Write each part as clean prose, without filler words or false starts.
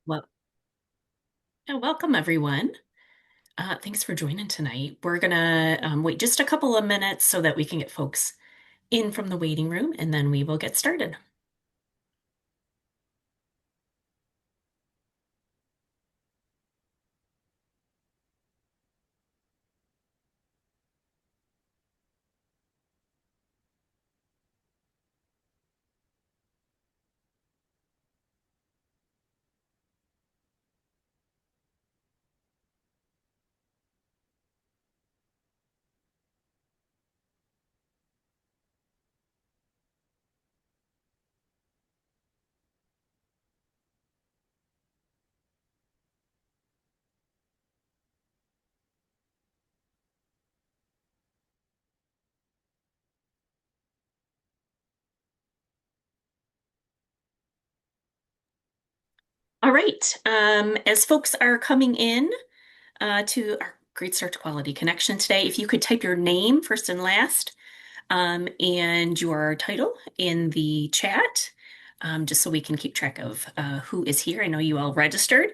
Well, welcome everyone. Thanks for joining tonight. We're gonna wait just a couple of minutes so that we can get folks in from the waiting room, and then we will get started. All right. As folks are coming in to our Great Start to Quality Connection today, if you could type your name first and last and your title in the chat, just so we can keep track of who is here. I know you all registered,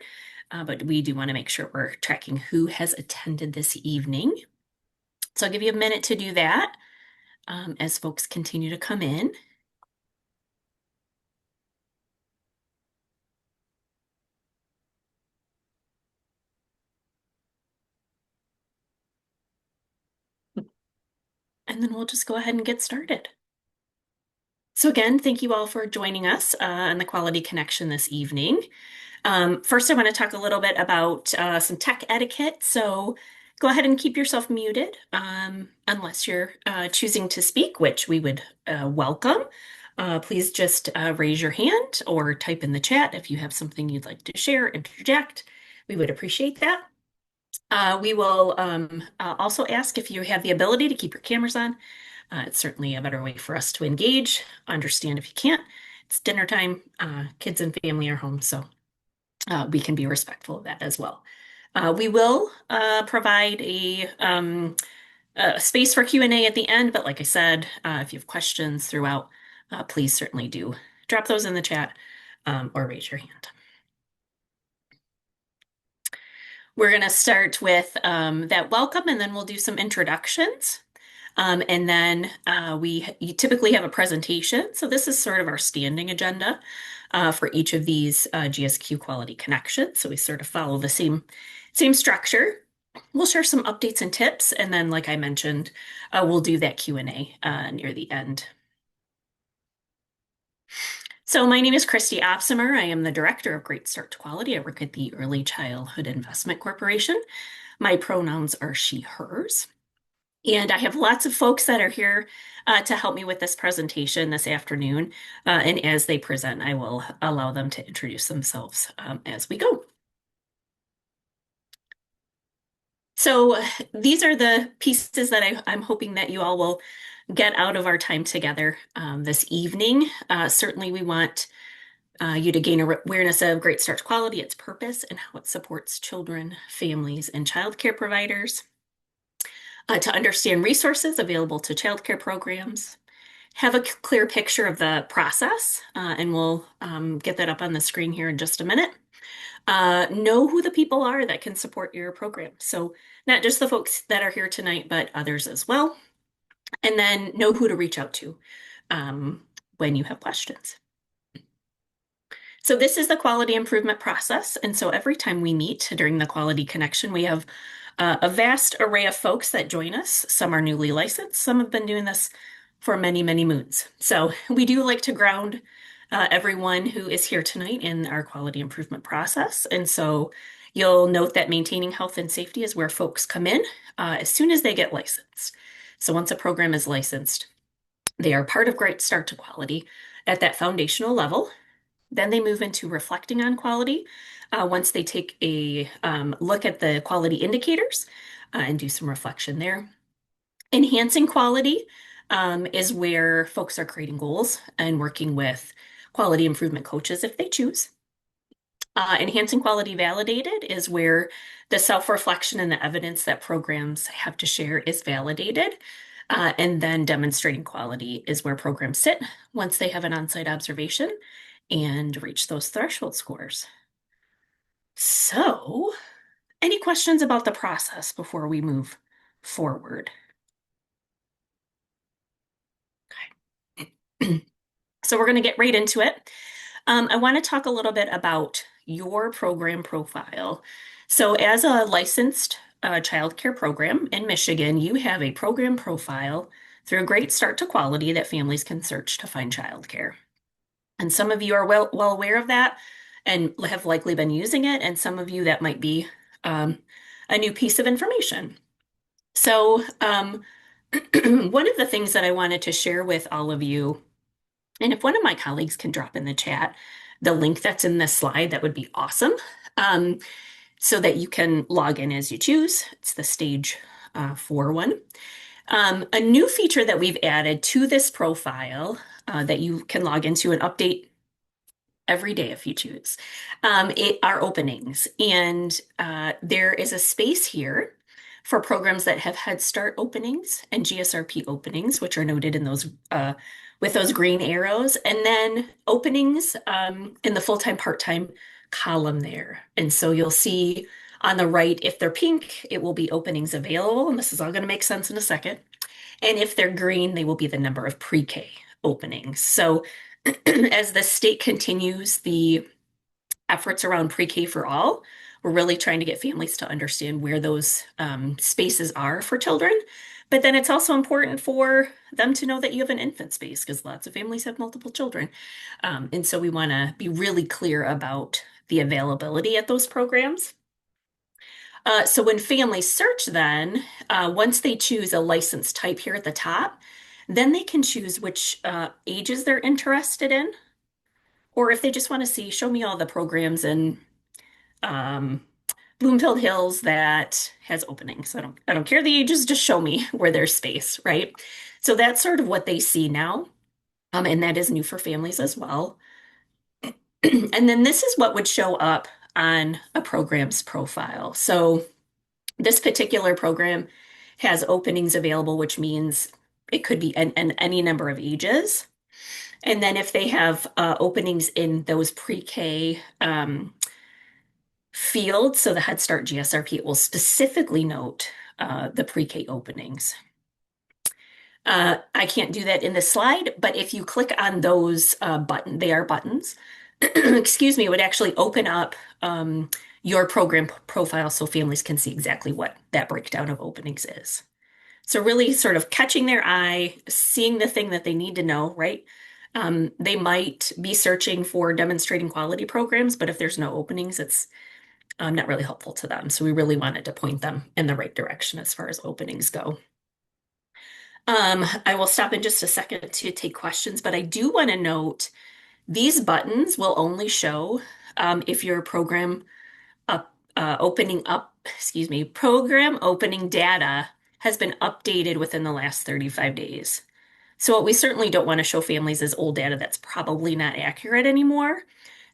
but we do want to make sure we're tracking who has attended this evening. So I'll give you a minute to do that as folks continue to come in. And then we'll just go ahead and get started. So again, thank you all for joining us on the Quality Connection this evening. First, I want to talk a little bit about some tech etiquette. So go ahead and keep yourself muted unless you're choosing to speak, which we would welcome. Please just raise your hand or type in the chat if you have something you'd like to share, interject. We would appreciate that. We will also ask if you have the ability to keep your cameras on. It's certainly a better way for us to engage. Understand if you can't. It's dinner time. Kids and family are home, so we can be respectful of that as well. We will provide a space for Q&A at the end, but like I said, if you have questions throughout, please certainly do drop those in the chat or raise your hand. We're going to start with that welcome, and then we'll do some introductions. And then you typically have a presentation. So this is sort of our standing agenda for each of these GSQ quality connections. So we sort of follow the same structure. We'll share some updates and tips, and then, like I mentioned, we'll do that Q&A near the end. So my name is Christy Opsimer. I am the Director of Great Start to Quality. I work at the Early Childhood Investment Corporation. My pronouns are she, hers. And I have lots of folks that are here to help me with this presentation this afternoon. And as they present, I will allow them to introduce themselves as we go. So these are the pieces that I'm hoping that you all will get out of our time together this evening. Certainly, we want you to gain awareness of Great Start to Quality, its purpose, and how it supports children, families, and childcare providers. To understand resources available to childcare programs, have a clear picture of the process, and we'll get that up on the screen here in just a minute. Know who the people are that can support your program. So not just the folks that are here tonight, but others as well. And then know who to reach out to when you have questions. So this is the quality improvement process. And so every time we meet during the quality connection, we have a vast array of folks that join us. Some are newly licensed. Some have been doing this for many, many moons. So we do like to ground everyone who is here tonight in our quality improvement process. And so you'll note that maintaining health and safety is where folks come in as soon as they get licensed. So once a program is licensed, they are part of Great Start to Quality at that foundational level. Then they move into reflecting on quality once they take a look at the quality indicators and do some reflection there. Enhancing quality is where folks are creating goals and working with quality improvement coaches if they choose. Enhancing quality validated is where the self-reflection and the evidence that programs have to share is validated. And then demonstrating quality is where programs sit once they have an on-site observation and reach those threshold scores. So, any questions about the process before we move forward? Okay. So we're going to get right into it. I want to talk a little bit about your program profile. So, as a licensed childcare program in Michigan, you have a program profile through a great start to quality that families can search to find childcare. And some of you are well aware of that and have likely been using it, and some of you that might be um, a new piece of information. So, one of the things that I wanted to share with all of you, and if one of my colleagues can drop in the chat the link that's in this slide, that would be awesome. Um, so that you can log in as you choose. It's the stage 4 one. A new feature that we've added to this profile that you can log into and update every day if you choose. It are openings, and there is a space here for programs that have Head Start openings and GSRP openings, which are noted in those with those green arrows, and then openings in the full-time, part-time column there. And so you'll see on the right, if they're pink, it will be openings available, and this is all going to make sense in a second. And if they're green, they will be the number of pre-K openings. So as the state continues the efforts around pre-K for all, we're really trying to get families to understand where those spaces are for children. But then it's also important for them to know that you have an infant space because lots of families have multiple children. And so we want to be really clear about the availability at those programs. So when families search, then once they choose a license type here at the top, then they can choose which ages they're interested in, or if they just want to see, show me all the programs in um, Bloomfield Hills that has openings. I don't care the ages, just show me where there's space, right? So that's sort of what they see now. And that is new for families as well. And then this is what would show up on a program's profile. So this particular program has openings available, which means it could be an any number of ages. And then if they have openings in those pre-K fields, so the Head Start GSRP, it will specifically note the pre-K openings. I can't do that in this slide, but if you click on those they are buttons, excuse me, it would actually open up your program profile so families can see exactly what that breakdown of openings is. So really sort of catching their eye, seeing the thing that they need to know, right? They might be searching for demonstrating quality programs, but if there's no openings, it's not really helpful to them. So we really wanted to point them in the right direction as far as openings go. I will stop in just a second to take questions, but I do want to note these buttons will only show if your program program opening data has been updated within the last 35 days. So what we certainly don't want to show families is old data that's probably not accurate anymore.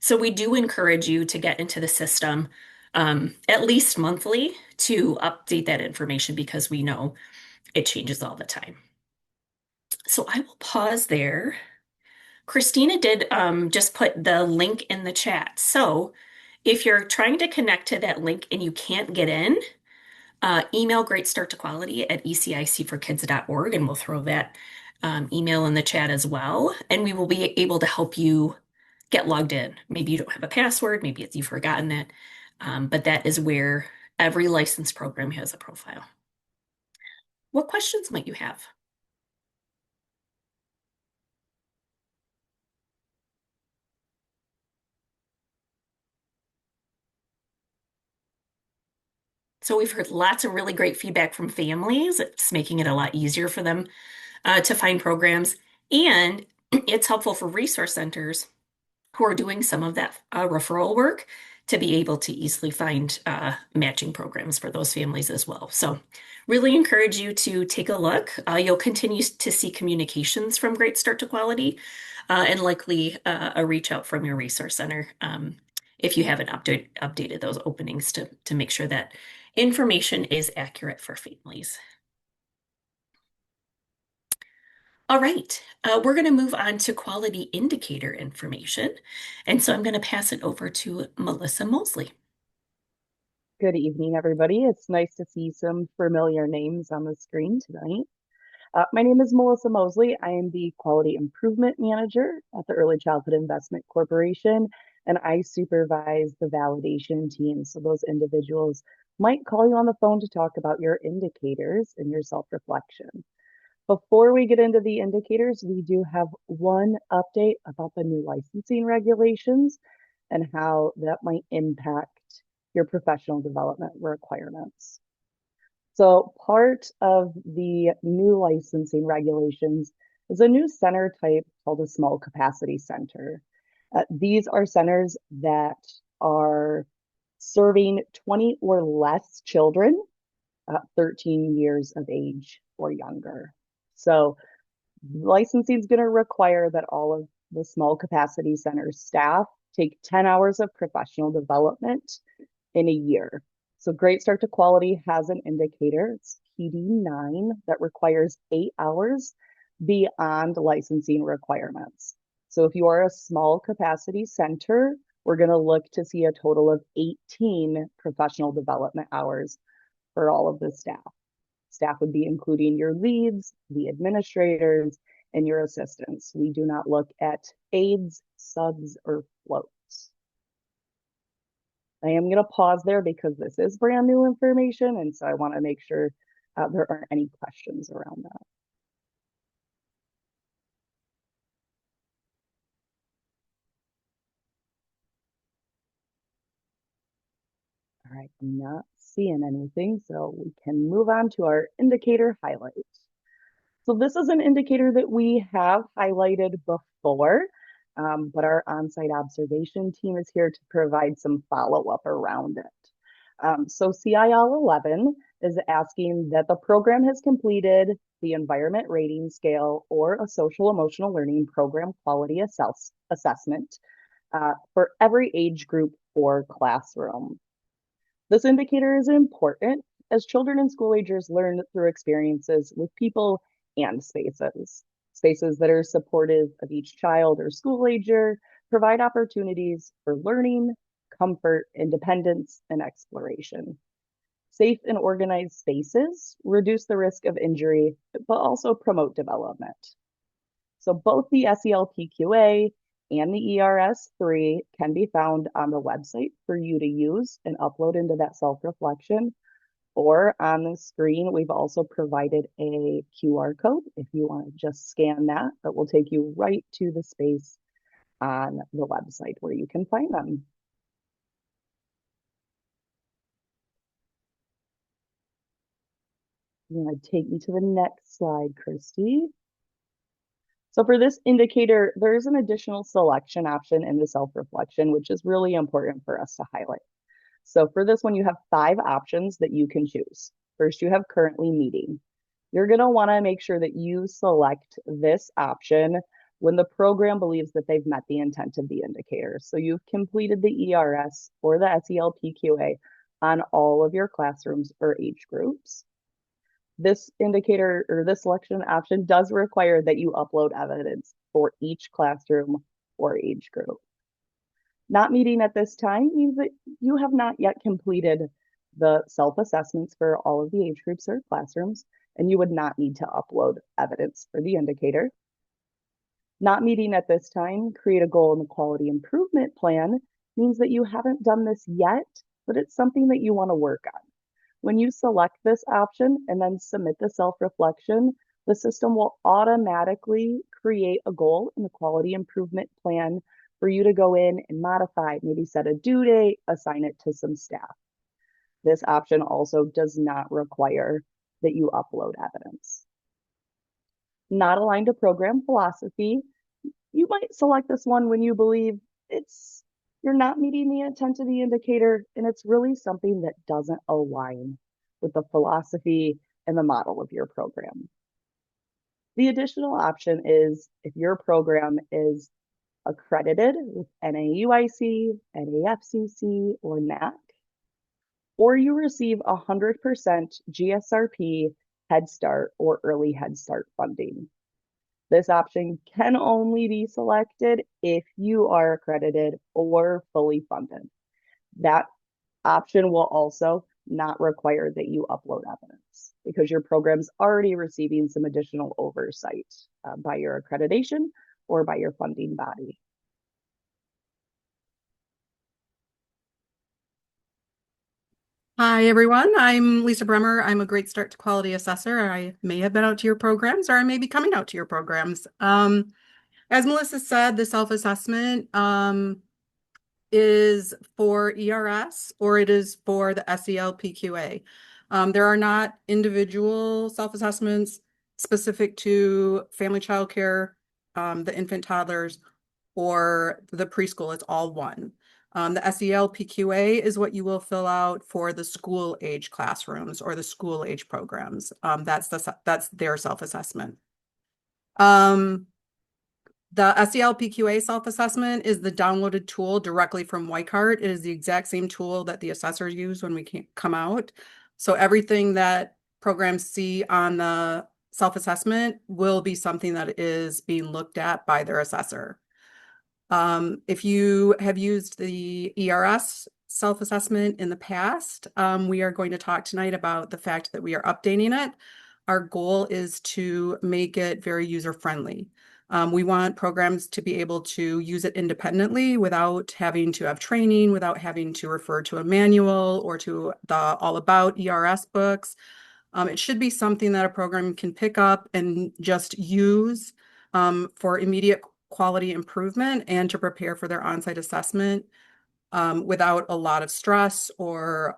So we do encourage you to get into the system at least monthly to update that information because we know it changes all the time. So I will pause there. Christina did just put the link in the chat. So if you're trying to connect to that link and you can't get in, email Great Start to Quality at ecicforkids.org, and we'll throw that email in the chat as well. And we will be able to help you get logged in. Maybe you don't have a password, maybe you've forgotten it, but that is where every licensed program has a profile. What questions might you have? So we've heard lots of really great feedback from families. It's making it a lot easier for them to find programs. And it's helpful for resource centers who are doing some of that referral work to be able to easily find matching programs for those families as well. So really encourage you to take a look. You'll continue to see communications from Great Start to Quality and likely a reach out from your resource center if you haven't updated those openings to make sure that information is accurate for families. All right, we're going to move on to quality indicator information. And so I'm going to pass it over to Melissa Mosley. Good evening, everybody. It's nice to see some familiar names on the screen tonight. My name is Melissa Mosley. I am the Quality Improvement Manager at the Early Childhood Investment Corporation, and I supervise the validation team. So those individuals might call you on the phone to talk about your indicators and your self-reflection. Before we get into the indicators, we do have one update about the new licensing regulations and how that might impact your professional development requirements. So part of the new licensing regulations is a new center type called a small capacity center. These are centers that are serving 20 or less children, 13 years of age or younger. So licensing is going to require that all of the small capacity center staff take 10 hours of professional development in a year. So Great Start to Quality has an indicator, it's PD9, that requires 8 hours beyond licensing requirements. So if you are a small capacity center, we're going to look to see a total of 18 professional development hours for all of the staff. Staff would be including your leads, the administrators, and your assistants. We do not look at aides, subs, or floats. I am going to pause there because this is brand new information, and so I want to make sure there aren't any questions around that. All right, I'm not seeing anything, so we can move on to our indicator highlights. So this is an indicator that we have highlighted before, but our on-site observation team is here to provide some follow-up around it. So CIL 11 is asking that the program has completed the environment rating scale or a social emotional learning program quality assessment for every age group or classroom. This indicator is important as children and school agers learn through experiences with people and spaces. Spaces that are supportive of each child or school ager provide opportunities for learning, comfort, independence, and exploration. Safe and organized spaces reduce the risk of injury, but also promote development. So both the SELPQA and the ERS3 can be found on the website for you to use and upload into that self-reflection. Or on the screen, we've also provided a QR code if you want to just scan that. That will take you right to the space on the website where you can find them. You're going to take me to the next slide, Christy. So for this indicator, there is an additional selection option in the self-reflection, which is really important for us to highlight. So for this one, you have 5 options that you can choose. First, you have currently meeting. You're going to want to make sure that you select this option when the program believes that they've met the intent of the indicator. So you've completed the ERS or the SELPQA on all of your classrooms or age groups. This indicator or this selection option does require that you upload evidence for each classroom or age group. Not meeting at this time means that you have not yet completed the self-assessments for all of the age groups or classrooms, and you would not need to upload evidence for the indicator. Not meeting at this time, create a goal in the quality improvement plan means that you haven't done this yet, but it's something that you want to work on. When you select this option and then submit the self-reflection, the system will automatically create a goal in the quality improvement plan for you to go in and modify, maybe set a due date, assign it to some staff. This option also does not require that you upload evidence. Not aligned to program philosophy, you might select this one when you believe you're not meeting the intent of the indicator and it's really something that doesn't align with the philosophy and the model of your program. The additional option is if your program is accredited with NAUIC, NAFCC, or NAC, or you receive 100% GSRP, Head Start, or Early Head Start funding. This option can only be selected if you are accredited or fully funded. That Option will also not require that you upload evidence because your program's already receiving some additional oversight by your accreditation or by your funding body. Hi, everyone. I'm Lisa Bremer. I'm a Great Start to Quality Assessor. I may have been out to your programs or I may be coming out to your programs. As Melissa said, the self-assessment is for ERS or it is for the SELPQA. There are not individual self-assessments specific to family child care, the infant toddlers, or the preschool. It's all one. The SELPQA is what you will fill out for the school age classrooms or the school age programs. That's their self-assessment. The SELPQA self-assessment is the downloaded tool directly from Weichart. It is the exact same tool that the assessors use when we come out. So everything that programs see on the self-assessment will be something that is being looked at by their assessor. If you have used the ERS self-assessment in the past, we are going to talk tonight about the fact that we are updating it. Our goal is to make it very user-friendly. We want programs to be able to use it independently without having to have training, without having to refer to a manual or to the All About ERS books. It should be something that a program can pick up and just use for immediate quality improvement and to prepare for their on-site assessment without a lot of stress or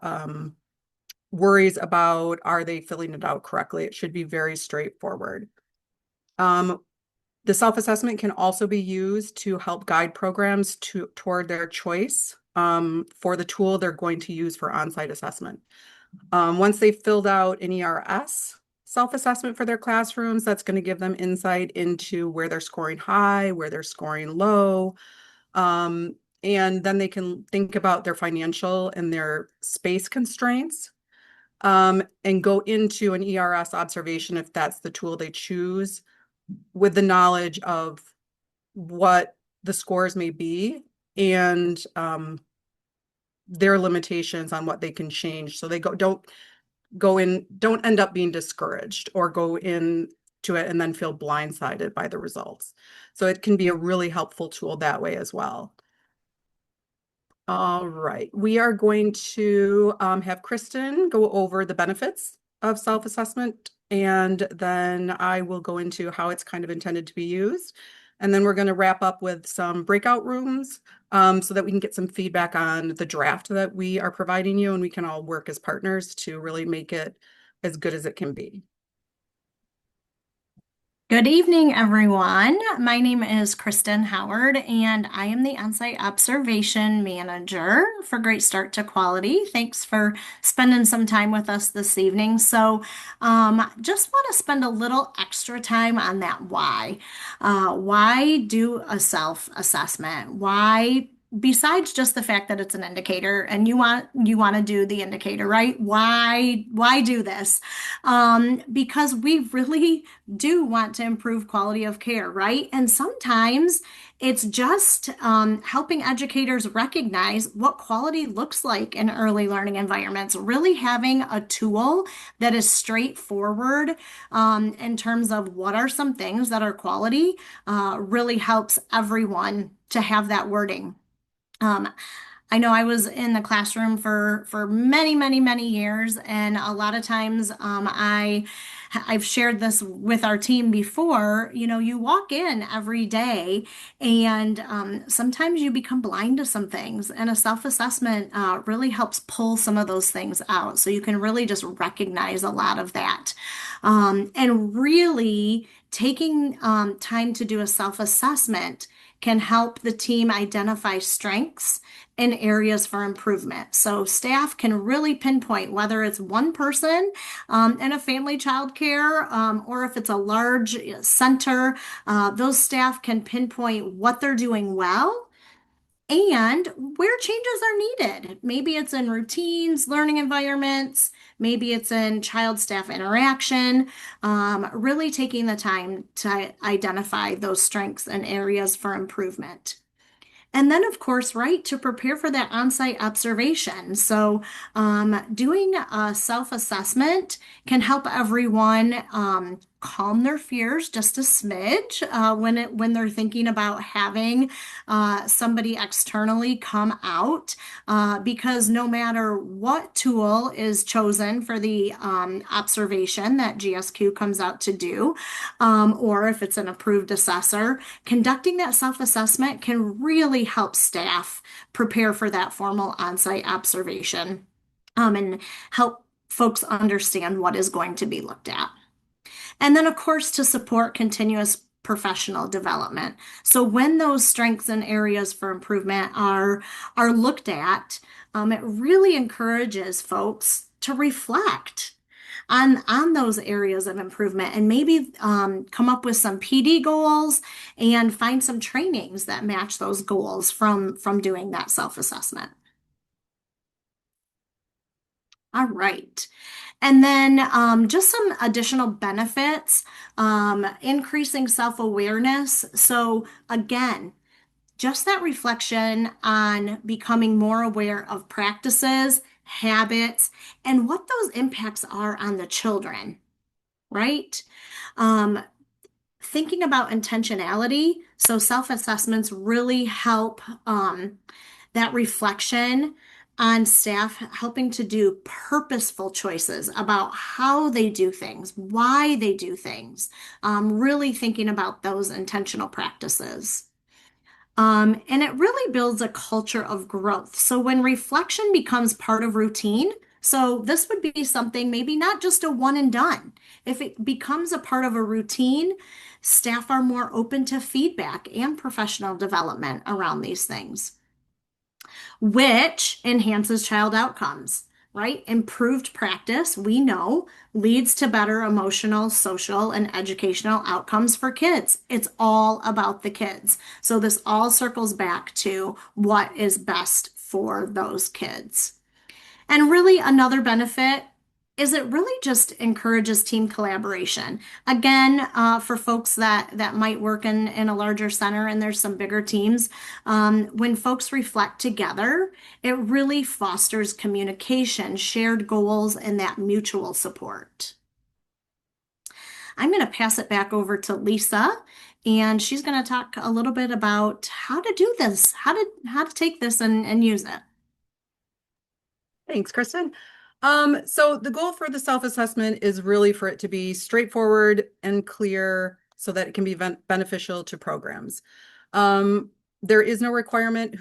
worries about are they filling it out correctly. It should be very straightforward. The self-assessment can also be used to help guide programs toward their choice for the tool they're going to use for on-site assessment. Once they've filled out an ERS self-assessment for their classrooms, that's going to give them insight into where they're scoring high, where they're scoring low. And then they can think about their financial and their space constraints and go into an ERS observation if that's the tool they choose with the knowledge of what the scores may be and their limitations on what they can change. So they don't end up being discouraged or go in to it and then feel blindsided by the results. So it can be a really helpful tool that way as well. All right, we are going to have Kristen go over the benefits of self-assessment, and then I will go into how it's kind of intended to be used. And then we're going to wrap up with some breakout rooms so that we can get some feedback on the draft that we are providing you, and we can all work as partners to really make it as good as it can be. Good evening, everyone. My name is Kristen Howard, and I am the Onsite Observation Manager for Great Start to Quality. Thanks for spending some time with us this evening. Just want to spend a little extra time on that why. Why do a self-assessment? Why? Besides just the fact that it's an indicator and you want to do the indicator, right? Why do this? Because we really do want to improve quality of care, right? And sometimes it's just helping educators recognize what quality looks like in early learning environments, really having a tool that is straightforward in terms of what are some things that are quality really helps everyone to have that wording. Um, I know I was in the classroom for many, many, many years, and a lot of times I've shared this with our team before. You know, you walk in every day, and sometimes you become blind to some things, and a self-assessment really helps pull some of those things out, so you can really just recognize a lot of that, and really taking time to do a self-assessment can help the team identify strengths and areas for improvement. So staff can really pinpoint whether it's one person in a family child care or if it's a large center, those staff can pinpoint what they're doing well and where changes are needed. Maybe it's in routines, learning environments, maybe it's in child staff interaction, really taking the time to identify those strengths and areas for improvement. And then, of course, right, to prepare for that on-site observation. So, doing a self-assessment can help everyone calm their fears just a smidge when they're thinking about having somebody externally come out, because no matter what tool is chosen for the observation that GSQ comes out to do, or if it's an approved assessor, conducting that self-assessment can really help staff prepare for that formal on-site observation, and help folks understand what is going to be looked at. And then, of course, to support continuous professional development. So when those strengths and areas for improvement are looked at, it really encourages folks to reflect on those areas of improvement, and maybe come up with some PD goals and find some trainings that match those goals from doing that self-assessment. All right. And then just some additional benefits, increasing self-awareness. So again, just that reflection on becoming more aware of practices, habits, and what those impacts are on the children, right? Um, Thinking about intentionality. So self-assessments really help that reflection on staff, helping to do purposeful choices about how they do things, why they do things, really thinking about those intentional practices. And it really builds a culture of growth. So when reflection becomes part of routine, so this would be something maybe not just a one and done. If it becomes a part of a routine, staff are more open to feedback and professional development around these things, which enhances child outcomes, right? Improved practice, we know, leads to better emotional, social, and educational outcomes for kids. It's all about the kids. So this all circles back to what is best for those kids. And really, another benefit is it really just encourages team collaboration. Again, for folks that might work in a larger center and there's some bigger teams, when folks reflect together, it really fosters communication, shared goals, and that mutual support. I'm going to pass it back over to Lisa, and she's going to talk a little bit about how to do this, how to take this and use it. Thanks, Kristen. So the goal for the self-assessment is really for it to be straightforward and clear so that it can be beneficial to programs. There is no requirement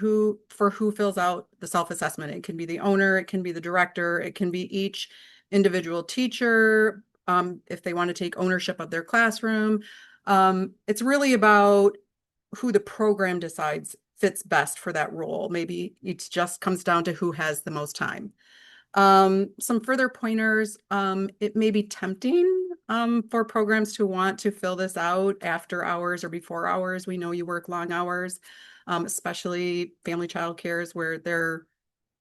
for who fills out the self-assessment. It can be the owner, it can be the director, it can be each individual teacher, if they want to take ownership of their classroom. It's really about who the program decides fits best for that role. Maybe it just comes down to who has the most time. Some further pointers, it may be tempting for programs to want to fill this out after hours or before hours. We know you work long hours, especially family child cares where there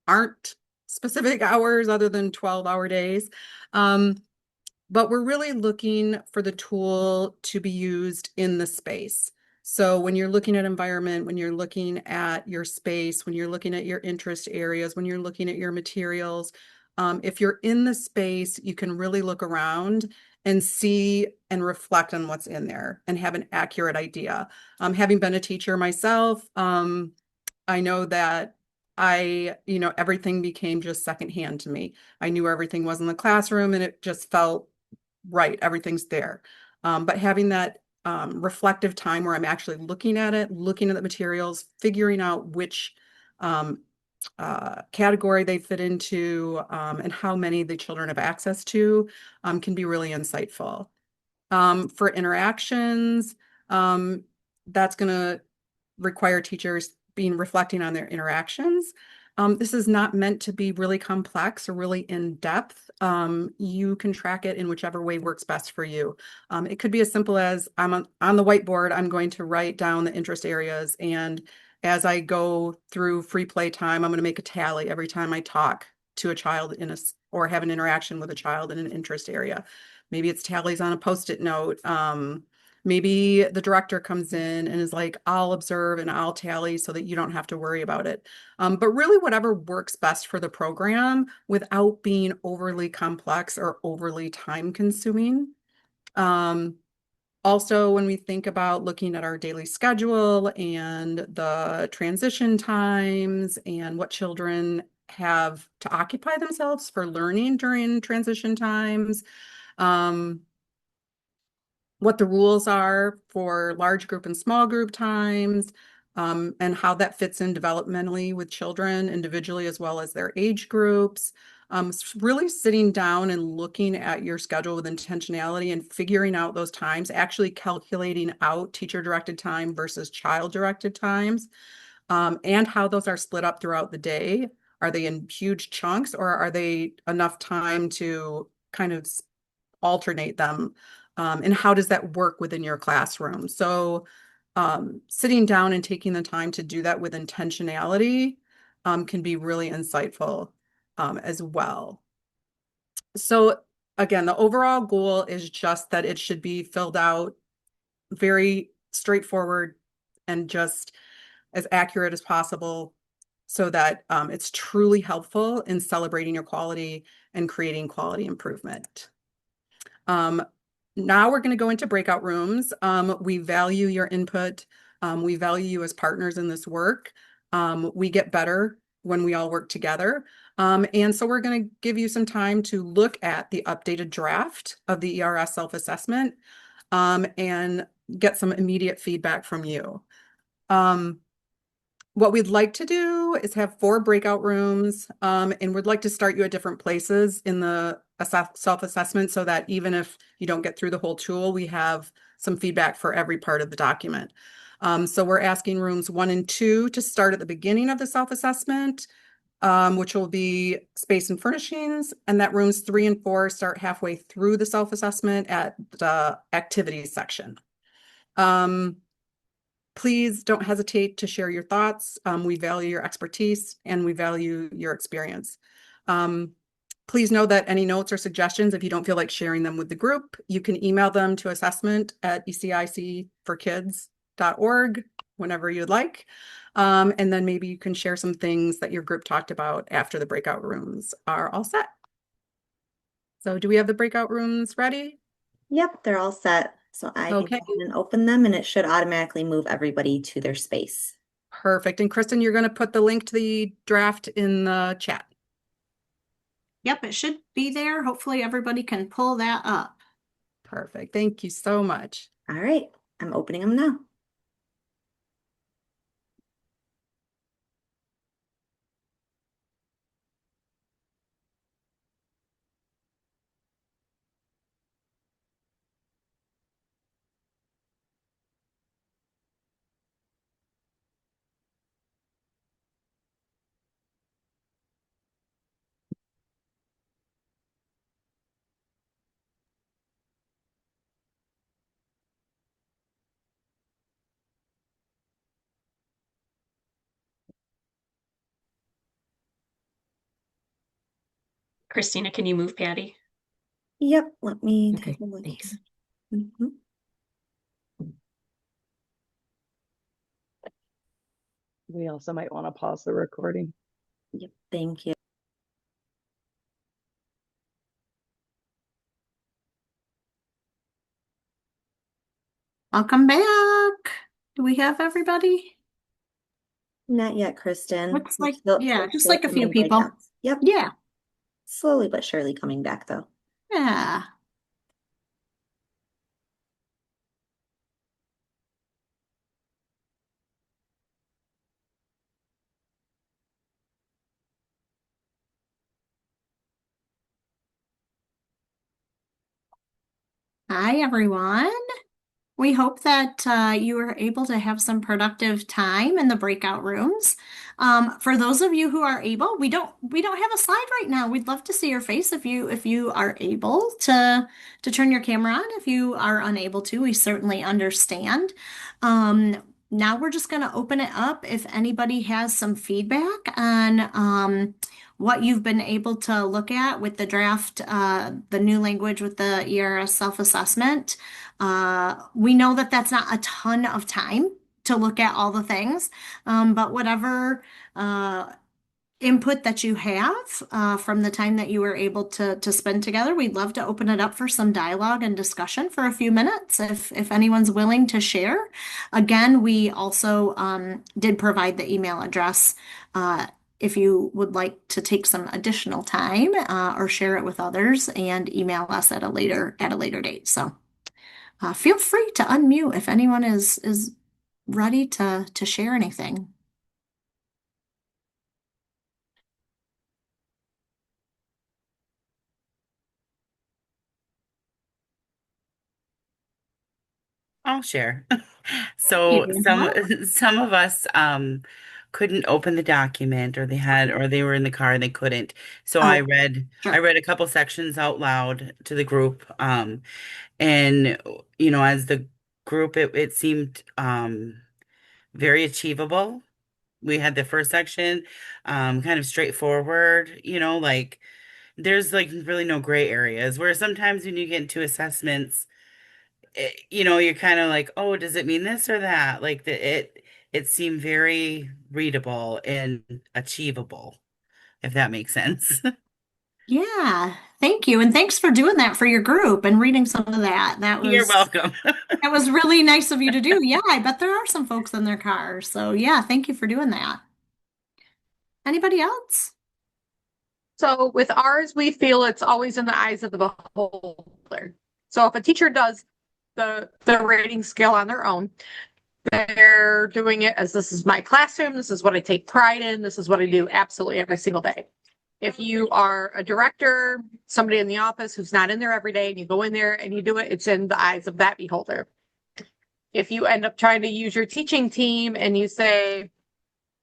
aren't specific hours other than 12-hour days. But we're really looking for the tool to be used in the space. So when you're looking at environment, when you're looking at your space, when you're looking at your interest areas, when you're looking at your materials, if you're in the space, you can really look around and see and reflect on what's in there and have an accurate idea. Having been a teacher myself, I know that everything became just secondhand to me. I knew everything was in the classroom and it just felt right, everything's there. But having that reflective time where I'm actually looking at it, looking at the materials, figuring out which category they fit into, and how many the children have access to, can be really insightful. For interactions, that's going to require teachers reflecting on their interactions. This is not meant to be really complex or really in-depth. You can track it in whichever way works best for you. It could be as simple as I'm on the whiteboard, I'm going to write down the interest areas, and as I go through free play time, I'm going to make a tally every time I talk to a child or have an interaction with a child in an interest area. Maybe it's tallies on a Post-it note. Maybe the director comes in and is like, I'll observe and I'll tally so that you don't have to worry about it. But really, whatever works best for the program without being overly complex or overly time consuming. Um, Also, when we think about looking at our daily schedule and the transition times and what children have to occupy themselves for learning during transition times, um, what the rules are for large group and small group times, and how that fits in developmentally with children individually as well as their age groups. Really sitting down and looking at your schedule with intentionality and figuring out those times, actually calculating out teacher-directed time versus child-directed times, and how those are split up throughout the day. Are they in huge chunks or are they enough time to kind of alternate them? And how does that work within your classroom? So, sitting down and taking the time to do that with intentionality can be really insightful as well. So, again, the overall goal is just that it should be filled out very straightforward and just as accurate as possible so that it's truly helpful in celebrating your quality and creating quality improvement. Um, Now we're going to go into breakout rooms. We value your input. We value you as partners in this work. We get better when we all work together. And so we're going to give you some time to look at the updated draft of the ERS self-assessment and get some immediate feedback from you. What we'd like to do is have 4 breakout rooms, and we'd like to start you at different places in the self-assessment so that even if you don't get through the whole tool, we have some feedback for every part of the document. So we're asking rooms 1 and 2 to start at the beginning of the self-assessment, which will be space and furnishings, and that rooms 3 and 4 start halfway through the self-assessment at the activities section. Please don't hesitate to share your thoughts. We value your expertise and we value your experience. Please know that any notes or suggestions, if you don't feel like sharing them with the group, you can email them to assessment@ecicforkids.org whenever you'd like. And then maybe you can share some things that your group talked about after the breakout rooms are all set. So do we have the breakout rooms ready? Yep, they're all set. So I can go Okay, ahead and open them and it should automatically move everybody to their space. perfect. And Kristen, you're going to put the link to the draft in the chat. Yep, it should be there. Hopefully everybody can pull that up. Perfect. Thank you so much. All right, I'm opening them now. Christina, can you move Patty? Yep, let me Okay, take a look thanks. here. Mhm. We also might want to pause the recording. Yep, thank you. Welcome back. Do we have everybody? Not yet, Kristen. Looks We're like, still, yeah, we're just still like a few attending people. breakouts. Yep, Yeah, slowly but surely coming back though. yeah. Hi, everyone. We hope that you are able to have some productive time in the breakout rooms. For those of you who are able, we don't have a slide right now. We'd love to see your face if you are able to turn your camera on. If you are unable to, we certainly understand. Now we're just going to open it up if anybody has some feedback on what you've been able to look at with the draft, the new language with the ERS self-assessment. We know that that's not a ton of time to look at all the things, but whatever input that you have from the time that you were able to spend together, we'd love to open it up for some dialogue and discussion for a few minutes if anyone's willing to share. Again, we also did provide the email address if you would like to take some additional time or share it with others and email us at a later date. So feel free to unmute if anyone is ready to share anything. I'll share. You So do, some huh? some of us couldn't open the document, or they were in the car and they couldn't. So Oh, I sure. read a couple sections out loud to the group. And as the group, it seemed very achievable. We had the first section kind of straightforward, like there's like really no gray areas, where sometimes when you get into assessments, you're kind of like, oh, does it mean this or that? Like it seemed very readable and achievable, if that makes sense. Yeah, thank you. And thanks for doing that for your group and reading some of that. You're welcome. That was really nice of you to do. Yeah, I bet there are some folks in their cars. So yeah, thank you for doing that. Anybody else? So with ours, we feel it's always in the eyes of the beholder. So if a teacher does the rating scale on their own, they're doing it as this is my classroom, this is what I take pride in, this is what I do absolutely every single day. If you are a director, somebody in the office who's not in there every day, and you go in there and you do it, it's in the eyes of that beholder. If you end up trying to use your teaching team and you say,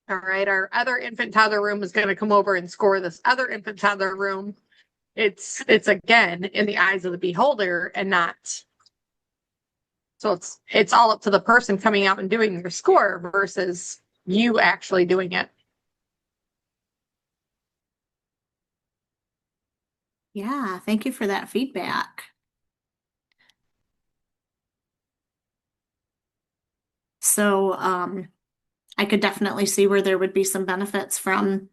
all right, our other infant toddler room is going to come over and score this other infant toddler room, it's again in the eyes of the beholder and not. So it's all up to the person coming out and doing their score versus you actually doing it. Yeah, thank you for that feedback. So, I could definitely see where there would be some benefits from,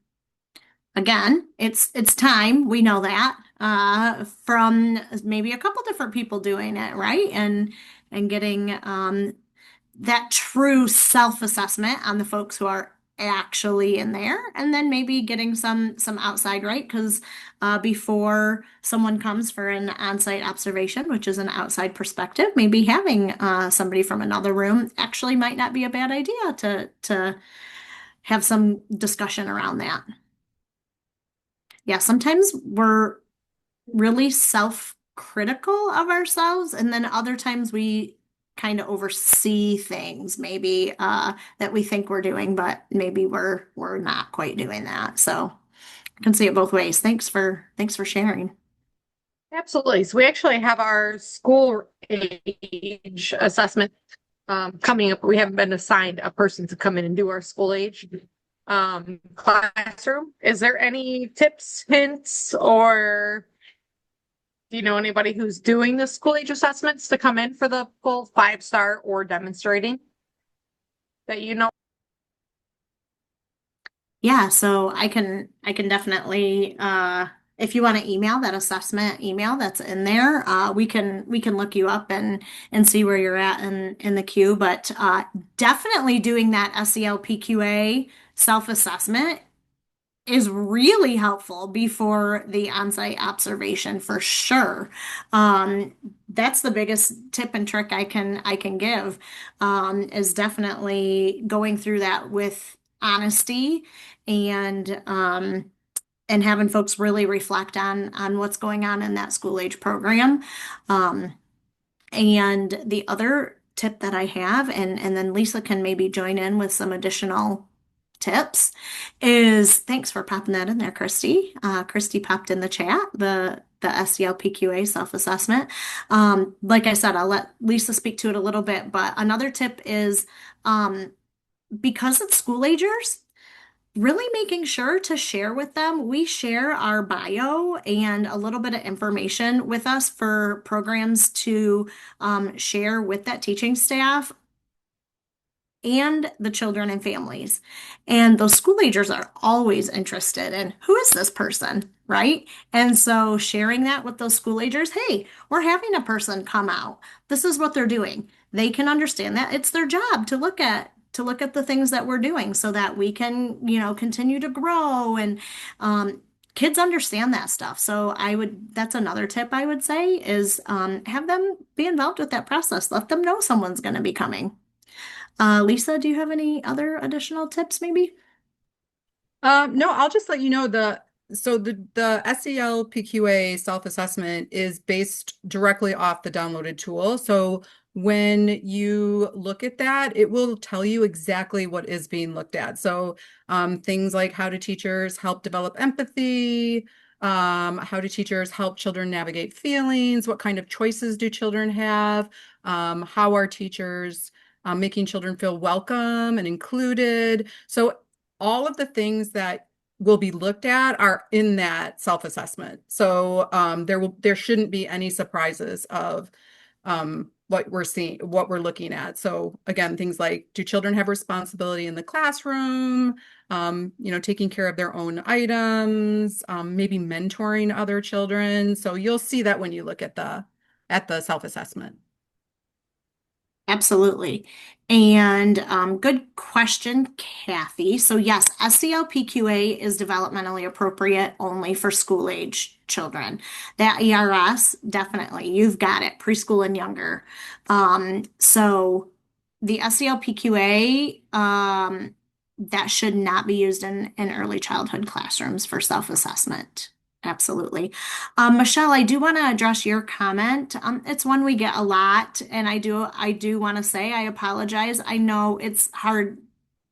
again, it's time, we know that, from maybe a couple different people doing it, right? And getting that true self-assessment on the folks who are actually in there, and then maybe getting some outside, right? Because before someone comes for an on-site observation, which is an outside perspective, maybe having somebody from another room actually might not be a bad idea to have some discussion around that. Yeah, sometimes we're really self-critical of ourselves, and then other times we kind of oversee things maybe that we think we're doing, but maybe we're not quite doing that. So I can see it both ways. Thanks for sharing. Absolutely. So we actually have our school age assessment coming up. We haven't been assigned a person to come in and do our school age classroom. Is there any tips, hints, or do you know anybody who's doing the school age assessments to come in for the full 5-star or demonstrating that you know? Yeah, so I can definitely if you want to email that assessment email that's in there, we can look you up and see where you're at in the queue. But definitely doing that SELPQA self-assessment is really helpful before the on-site observation for sure. That's the biggest tip and trick I can give, is definitely going through that with honesty and having folks really reflect on what's going on in that school age program. And the other tip that I have, and then Lisa can maybe join in with some additional tips, is thanks for popping that in there, Christy. Christy popped in the chat the SELPQA self-assessment. Like I said, I'll let Lisa speak to it a little bit, but another tip is because it's school agers, really making sure to share with them. We share our bio and a little bit of information with us for programs to share with that teaching staff and the children and families. And those school agers are always interested in who is this person, right? And so sharing that with those school agers, hey, we're having a person come out. This is what they're doing. They can understand that it's their job to look at the things that we're doing so that we can, continue to grow and kids understand that stuff. So that's another tip I would say is have them be involved with that process. Let them know someone's going to be coming. Lisa, do you have any other additional tips maybe? No, I'll just let you know the SEL PQA self-assessment is based directly off the downloaded tool. So when you look at that, it will tell you exactly what is being looked at. So things like how do teachers help develop empathy? How do teachers help children navigate feelings? What kind of choices do children have? How are teachers making children feel welcome and included? So all of the things that will be looked at are in that self-assessment. So there shouldn't be any surprises of what we're seeing, what we're looking at. So again, things like, do children have responsibility in the classroom? Taking care of their own items, maybe mentoring other children. So you'll see that when you look at the self-assessment. Absolutely. And good question, Kathy. So yes, SCLPQA is developmentally appropriate only for school age children. That ERS, definitely, you've got it, preschool and younger. So the SCLPQA, that should not be used in early childhood classrooms for self-assessment. Absolutely. Michelle, I do want to address your comment. It's one we get a lot, and I do want to say I apologize. I know it's hard.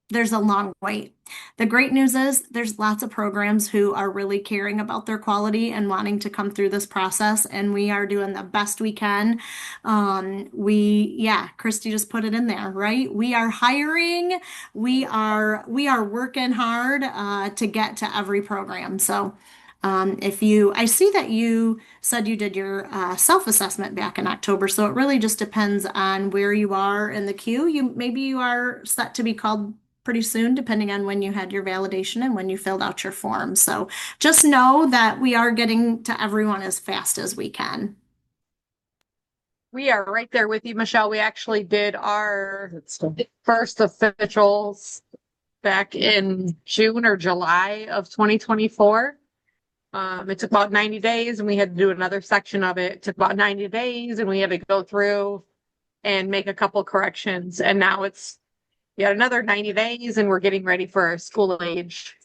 There's a long wait. The great news is there's lots of programs who are really caring about their quality and wanting to come through this process, and we are doing the best we can. Yeah, Christy just put it in there, right? We are hiring. We are working hard to get to every program. So. I see that you said you did your self-assessment back in October, so it really just depends on where you are in the queue. Maybe you are set to be called pretty soon, depending on when you had your validation and when you filled out your form. So just know that we are getting to everyone as fast as we can. We are right there with you, Michelle. We actually did our first officials back in June or July of 2024. It took about 90 days and we had to do another section of it. It took about 90 days and we had to go through and make a couple corrections. And now it's yet another 90 days and we're getting ready for our school age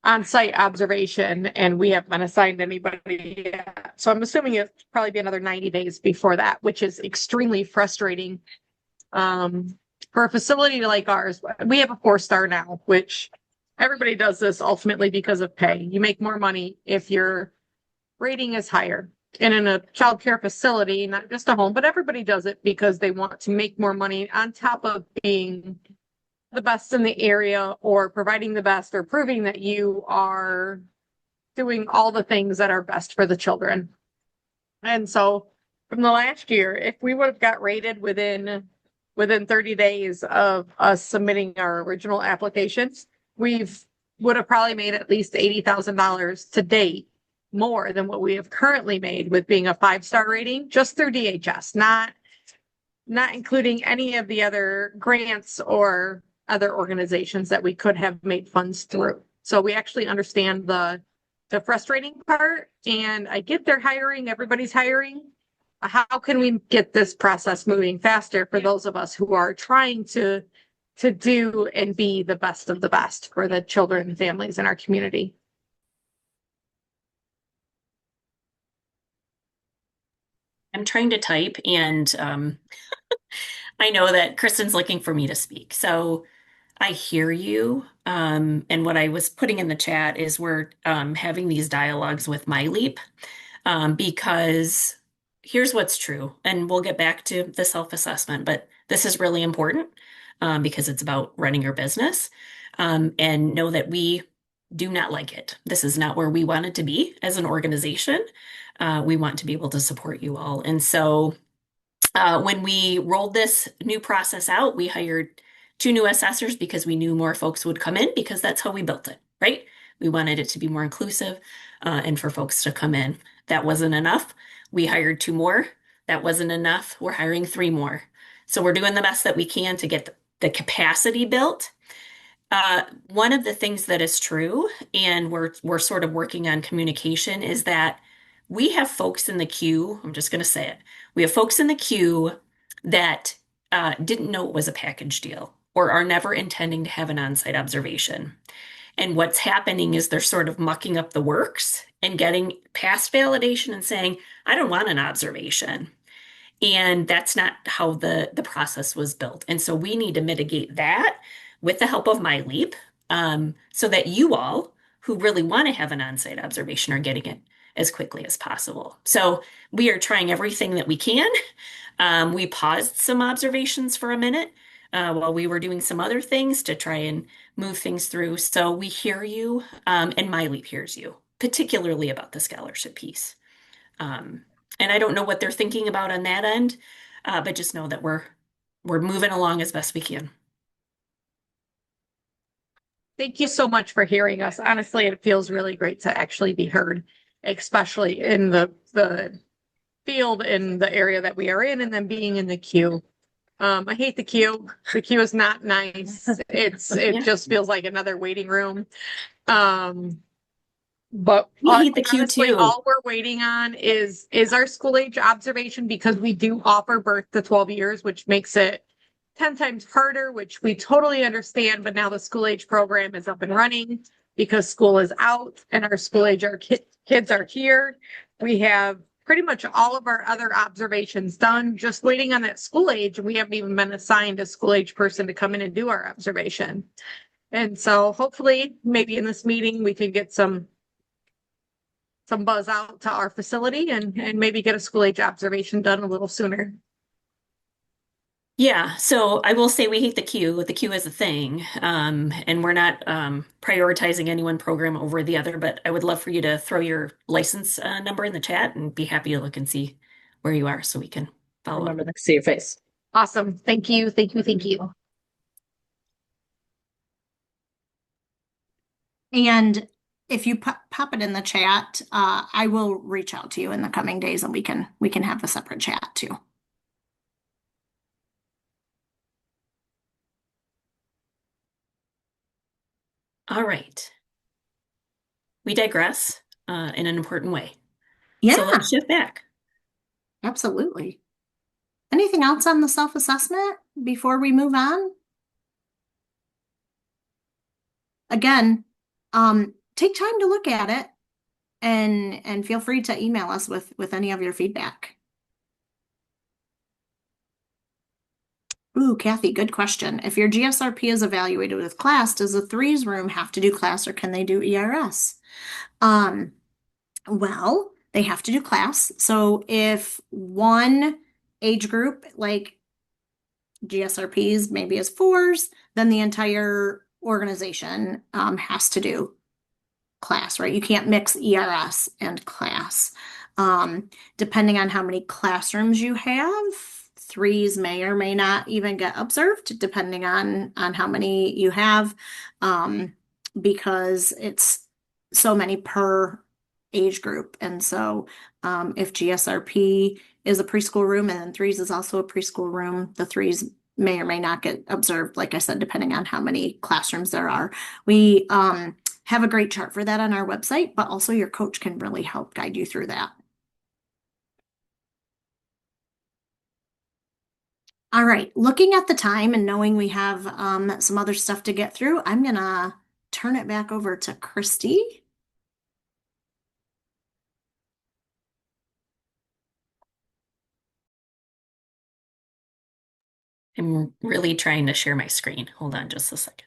on-site observation, and we haven't been assigned anybody yet. So I'm assuming it'll probably be another 90 days before that, which is extremely frustrating. For a facility like ours, we have a 4-star now, which everybody does this ultimately because of pay. You make more money if your rating is higher. And in a child care facility, not just a home, but everybody does it because they want to make more money on top of being the best in the area or providing the best or proving that you are doing all the things that are best for the children. And so from the last year, if we would have got rated within 30 days of us submitting our original applications, would have probably made at least $80,000 to date, more than what we have currently made with being a 5-star rating just through DHS, not including any of the other grants or other organizations that we could have made funds through. So we actually understand the frustrating part, and I get they're hiring, everybody's hiring. How can we get this process moving faster for those of us who are trying to do and be the best of the best for the children and families in our community? I'm trying to type, and I know that Kristen's looking for me to speak. So I hear you. And what I was putting in the chat is we're having these dialogues with MyLeap because here's what's true. And we'll get back to the self-assessment, but this is really important. because it's about running your business. And know that we do not like it. This is not where we wanted to be as an organization. We want to be able to support you all. And so when we rolled this new process out, we hired two new assessors because we knew more folks would come in because that's how we built it, right? We wanted it to be more inclusive and for folks to come in. That wasn't enough. We hired two more. That wasn't enough. We're hiring three more. So we're doing the best that we can to get the capacity built. One of the things that is true, and we're sort of working on communication, is that we have folks in the queue. I'm just going to say it. We have folks in the queue that didn't know it was a package deal or are never intending to have an on-site observation. And what's happening is they're sort of mucking up the works and getting past validation and saying, I don't want an observation. And that's not how the process was built. And so we need to mitigate that with the help of MyLeap, so that you all who really want to have an on-site observation are getting it as quickly as possible. So we are trying everything that we can. We paused some observations for a minute while we were doing some other things to try and move things through. So we hear you, and MyLeap hears you, particularly about the scholarship piece. Um, and I don't know what they're thinking about on that end, but just know that we're moving along as best we can. Thank you so much for hearing us. Honestly, it feels really great to actually be heard, especially in the field in the area that we are in, and then being in the queue. I hate the queue. The queue is not nice. It Yeah. just feels like another waiting room. But We hate the queue honestly, too. all we're waiting on is our school age observation, because we do offer birth to 12 years, which makes it 10 times harder, which we totally understand. But now the school age program is up and running because school is out and our school age kids are here. We have pretty much all of our other observations done, just waiting on that school age. We haven't even been assigned a school age person to come in and do our observation. And so hopefully maybe in this meeting, we can get some buzz out to our facility and maybe get a school age observation done a little sooner. Yeah, so I will say we hate the queue. The queue is a thing, and we're not prioritizing any one program over the other. But I would love for you to throw your license number in the chat, and be happy to look and see where you are, so we can follow up. Remember to see your face. Awesome. Thank you. Thank you. Thank you. And if you pop it in the chat, I will reach out to you in the coming days and we can have a separate chat too. All right. We digress in an important way. Yeah, So let's shift back. absolutely. Anything else on the self-assessment before we move on? Again, take time to look at it and feel free to email us with any of your feedback. Ooh, Kathy, good question. If your GSRP is evaluated with class, does the threes room have to do class or can they do ERS? Well, they have to do class. So if one age group, like GSRPs, maybe as fours, then the entire organization has to do class, right? You can't mix ERS and class. Depending on how many classrooms you have, threes may or may not even get observed, depending on how many you have, because it's so many per age group. And so if GSRP is a preschool room and then threes is also a preschool room, the threes may or may not get observed, like I said, depending on how many classrooms there are. We have a great chart for that on our website, but also your coach can really help guide you through that. All right, looking at the time and knowing we have some other stuff to get through, I'm gonna turn it back over to Christy. I'm really trying to share my screen. Hold on just a second.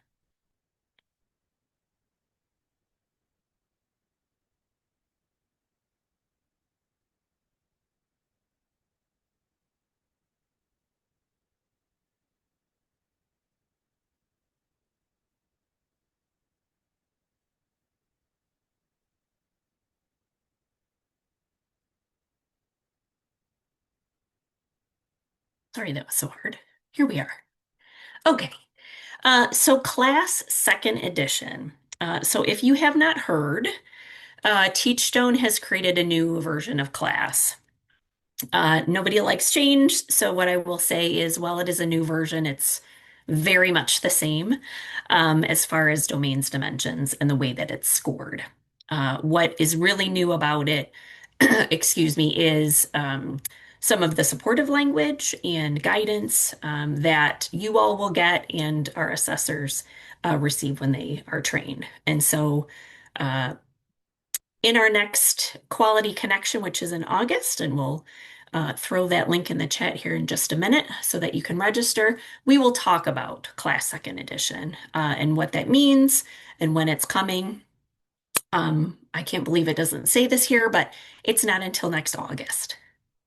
Sorry, that was so hard. Here we are. Okay. So class second edition. So if you have not heard, Teachstone has created a new version of class. Nobody likes change, so what I will say is while it is a new version, it's very much the same as far as domains dimensions and the way that it's scored. What is really new about it, excuse me, is some of the supportive language and guidance that you all will get and our assessors receive when they are trained. And so uh, in our next quality connection, which is in August, and we'll throw that link in the chat here in just a minute so that you can register. We will talk about Class Second Edition and what that means and when it's coming. I can't believe it doesn't say this here, but it's not until next August,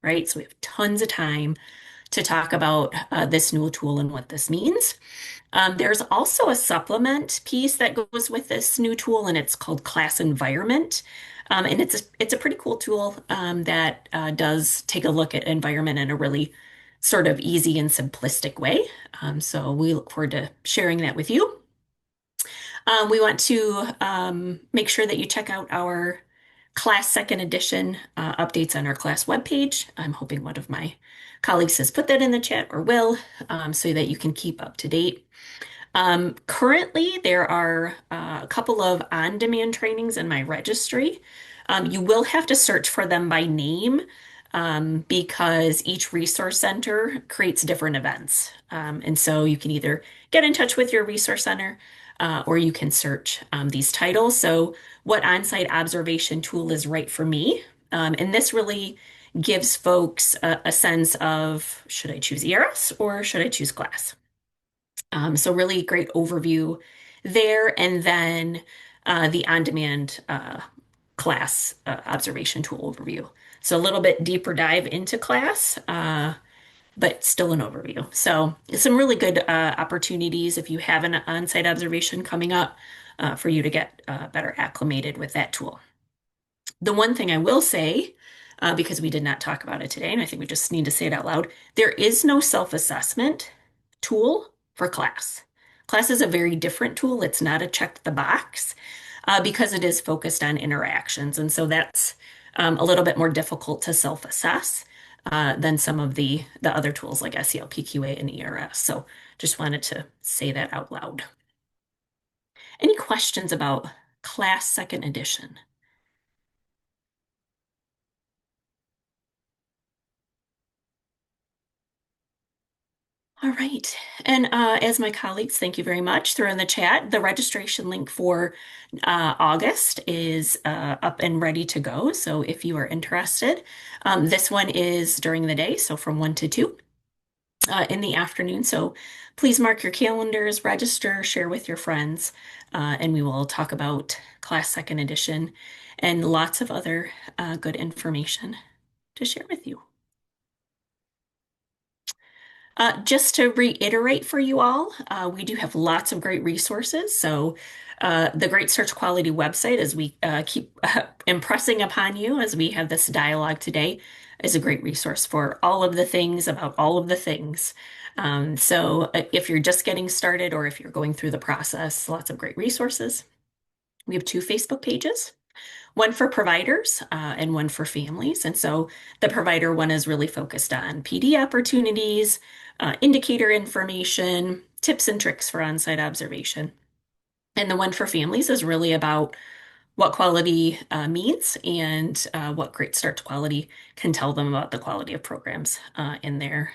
right? So we have tons of time to talk about this new tool and what this means. There's also a supplement piece that goes with this new tool, and it's called Class Environment. And it's a pretty cool tool that does take a look at environment in a really sort of easy and simplistic way. So we look forward to sharing that with you. We want to make sure that you check out our Class Second Edition updates on our class webpage. I'm hoping one of my colleagues has put that in the chat or will, so that you can keep up to date. Currently, there are a couple of on-demand trainings in my registry. You will have to search for them by name because each resource center creates different events. And so you can either get in touch with your resource center or you can search these titles. So, what on-site observation tool is right for me? And this really gives folks a sense of should I choose ERS or should I choose class? So really great overview there. And then the on-demand class observation tool overview. So a little bit deeper dive into class, but still an overview. So some really good opportunities if you have an on-site observation coming up for you to get better acclimated with that tool. The one thing I will say, because we did not talk about it today, and I think we just need to say it out loud, there is no self-assessment tool for class. Class is a very different tool. It's not a check the box because it is focused on interactions. And so that's a little bit more difficult to self-assess than some of the other tools like SEL, PQA, and ERS. So just wanted to say that out loud. Any questions about Class Second Edition? All right. And as my colleagues, thank you very much. Throw in the chat. The registration link for August is up and ready to go. So if you are interested, this one is during the day, so from 1 to 2 in the afternoon. So please mark your calendars, register, share with your friends, and we will talk about Class Second Edition and lots of other good information to share with you. Just to reiterate for you all, we do have lots of great resources. So, the Great Search Quality website, as we keep impressing upon you as we have this dialogue today, is a great resource for all of the things about all of the things. So, if you're just getting started or if you're going through the process, lots of great resources. We have 2 Facebook pages, one for providers and one for families. And so the provider one is really focused on PD opportunities, indicator information, tips and tricks for on-site observation. And the one for families is really about what quality means and what Great Start to Quality can tell them about the quality of programs in their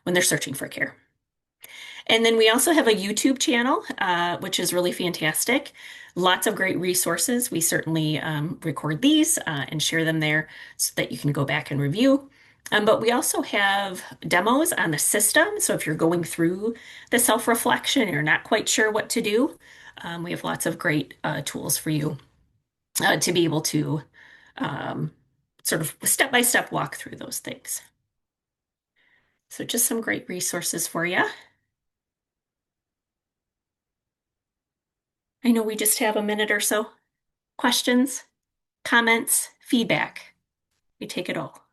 when they're searching for care. And then we also have a YouTube channel, which is really fantastic. Lots of great resources. We certainly record these and share them there so that you can go back and review. But we also have demos on the system. So if you're going through the self-reflection, you're not quite sure what to do, we have lots of great tools for you to be able to sort of step-by-step walk through those things. So just some great resources for you. I know we just have a minute or so. Questions, comments, feedback. We take it all.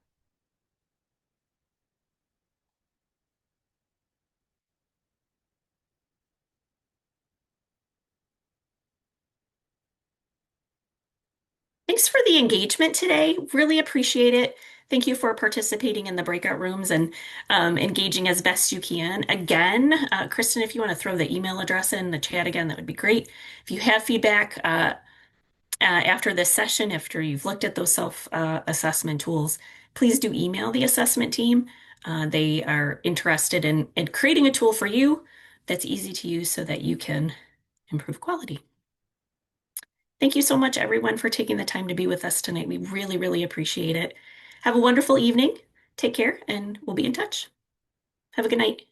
Thanks for the engagement today. Really appreciate it. Thank you for participating in the breakout rooms and engaging as best you can. Again, Kristen, if you want to throw the email address in the chat again, that would be great. If you have feedback after this session, after you've looked at those self-assessment tools, please do email the assessment team. They are interested in creating a tool for you that's easy to use so that you can improve quality. Thank you so much, everyone, for taking the time to be with us tonight. We really, really appreciate it. Have a wonderful evening. Take care, and we'll be in touch. Have a good night.